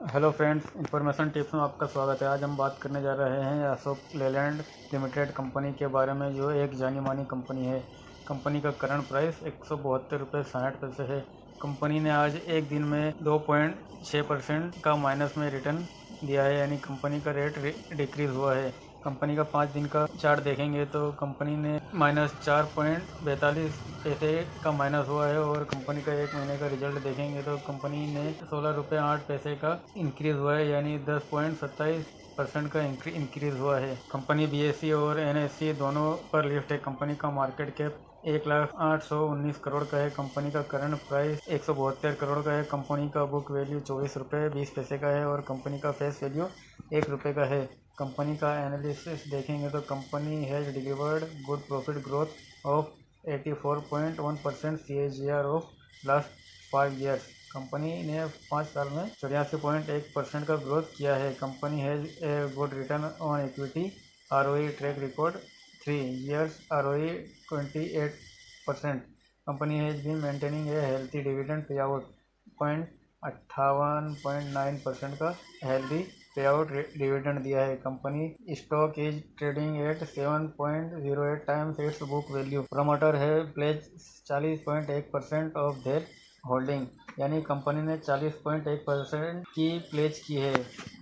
Hello friends, information tips में आपका स्वागत है। आज हम बात करने जा रहे हैं अशोक लेलैंड लिमिटेड कंपनी के बारे में, जो एक जानी मानी कंपनी है। कंपनी का करंट प्राइस 172.60 रुपये है। कंपनी ने आज एक दिन में 2.6% का माइनस में रिटर्न दिया है, यानी कंपनी का रेट डिक्रीज हुआ है। कंपनी का 5 दिन का चार्ट देखेंगे तो कंपनी ने -4.42 पैसे का माइनस हुआ है, और कंपनी का एक महीने का रिजल्ट देखेंगे तो कंपनी ने 16.08 रुपये का इंक्रीज हुआ है, यानी 10.27% का इंक्रीज हुआ है। कंपनी BSE और NSE दोनों पर लिस्ट है। कंपनी का मार्केट कैप 1,08,19 करोड़ का है। कंपनी का करंट प्राइस 172 करोड़ का है। कंपनी का बुक वैल्यू 24.20 रुपये का है, और कंपनी का फेस वैल्यू 1 रुपये का है। कंपनी का एनालिसिस देखेंगे तो company has delivered good profit growth of 84.1% CAGR of last 5 years. Company ने 5 साल में 84.1% का ग्रोथ किया है। Company has a good return on equity ROE track record 3 years ROE 28%. Company has been maintaining a healthy dividend payout 58.9% का healthy पे out dividend दिया है। Company stock is trading at 7.08 times it's book value. Promoter है pledge 40.1% of their holding, यानी company ने 40.1% की pledge की है।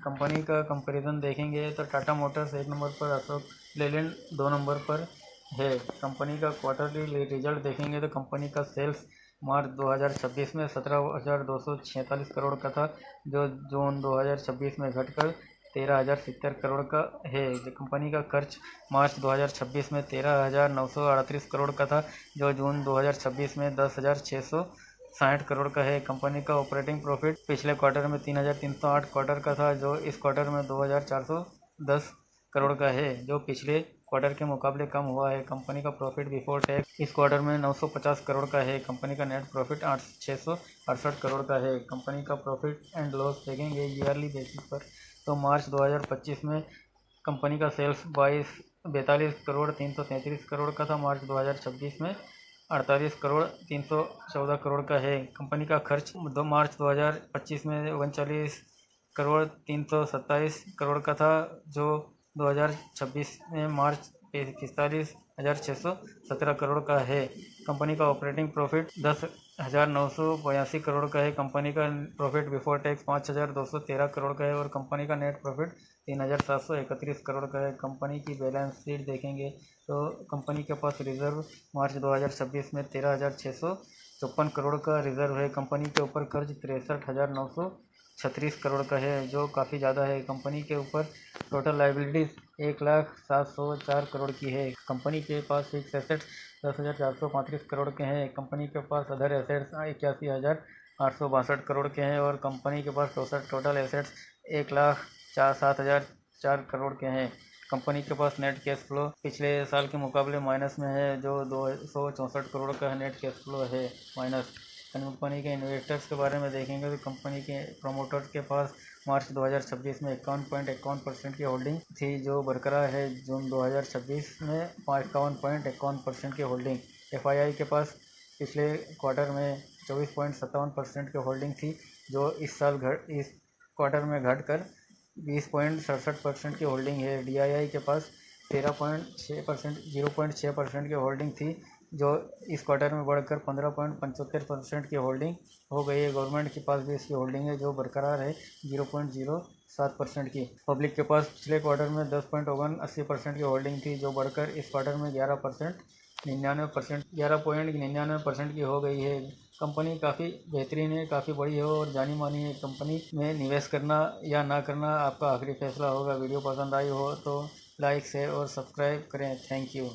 कंपनी का कंपैरिजन देखेंगे तो टाटा मोटर्स 1 नंबर पर, अशोक लेलैंड 2 नंबर पर है। कंपनी का क्वार्टरली रिजल्ट देखेंगे तो कंपनी का सेल्स मार्च 2026 में 17,246 करोड़ का था, जो जून 2026 में घटकर 13,070 करोड़ का है। कंपनी का खर्च मार्च 2026 में 13,938 करोड़ का था, जो जून 2026 में 10,660 करोड़ का है। कंपनी का ऑपरेटिंग प्रॉफिट पिछले क्वार्टर में 3,308 क्वार्टर का था, जो इस क्वार्टर में 2,410 करोड़ का है, जो पिछले क्वार्टर के मुकाबले कम हुआ है। कंपनी का प्रॉफिट बिफोर टैक्स इस क्वार्टर में 950 करोड़ का है। कंपनी का नेट प्रॉफिट 668 करोड़ का है। कंपनी का प्रॉफिट एंड लॉस देखेंगे ईयरली बेसिस पर तो मार्च 2025 में कंपनी का सेल्स 42,43,33 करोड़ का था। मार्च 2026 में 48,314 करोड़ का है। कंपनी का खर्च मार्च 2025 में 39,327 करोड़ का था, जो 2026 में मार्च 45,617 करोड़ का है। कंपनी का ऑपरेटिंग प्रॉफिट 10,982 करोड़ का है। कंपनी का प्रॉफिट बिफोर टैक्स 5,213 करोड़ का है, और कंपनी का नेट प्रॉफिट 3,731 करोड़ का है। कंपनी की बैलेंस शीट देखेंगे तो कंपनी के पास रिजर्व मार्च 2026 में 13,654 करोड़ का रिजर्व है। कंपनी के ऊपर कर्ज 63,936 करोड़ का है, जो काफ़ी ज़्यादा है। कंपनी के ऊपर टोटल लाइबिलिटीज़ 1,07,004 करोड़ की है। कंपनी के पास फिक्स एसेट्स 10,435 करोड़ के हैं। कंपनी के पास अदर एसेट्स 81,862 करोड़ के हैं, और कंपनी के पास टोटल एसेट्स 1,07,004 करोड़ के हैं। कंपनी के पास नेट कैश फ्लो पिछले साल के मुकाबले माइनस में है, जो 264 करोड़ का नेट कैश फ्लो है माइनस। कंपनी के इन्वेस्टर्स के बारे में देखेंगे तो कंपनी के प्रमोटर्स के पास मार्च 2026 में 51.51% की होल्डिंग थी, जो बरकरार है जून 2026 में 51.51% की होल्डिंग। FII के पास पिछले क्वार्टर में 24.57% की होल्डिंग थी, जो इस क्वार्टर में घटकर 20.67% की होल्डिंग है। DII के पास 0.6% की होल्डिंग थी, जो इस क्वार्टर में बढ़कर 15.75% की होल्डिंग हो गई है। गवर्नमेंट के पास भी इसकी होल्डिंग है, जो बरकरार है 0.07% की। पब्लिक के पास पिछले क्वार्टर में 10.80% की होल्डिंग थी, जो बढ़कर इस क्वार्टर में 11.99% की हो गई है। कंपनी काफ़ी बेहतरीन है, काफ़ी बड़ी है और जानी मानी है। कंपनी में निवेश करना या ना करना आपका आखिरी फैसला होगा। वीडियो पसंद आई हो तो लाइक शेयर और सब्सक्राइब करें। Thank you.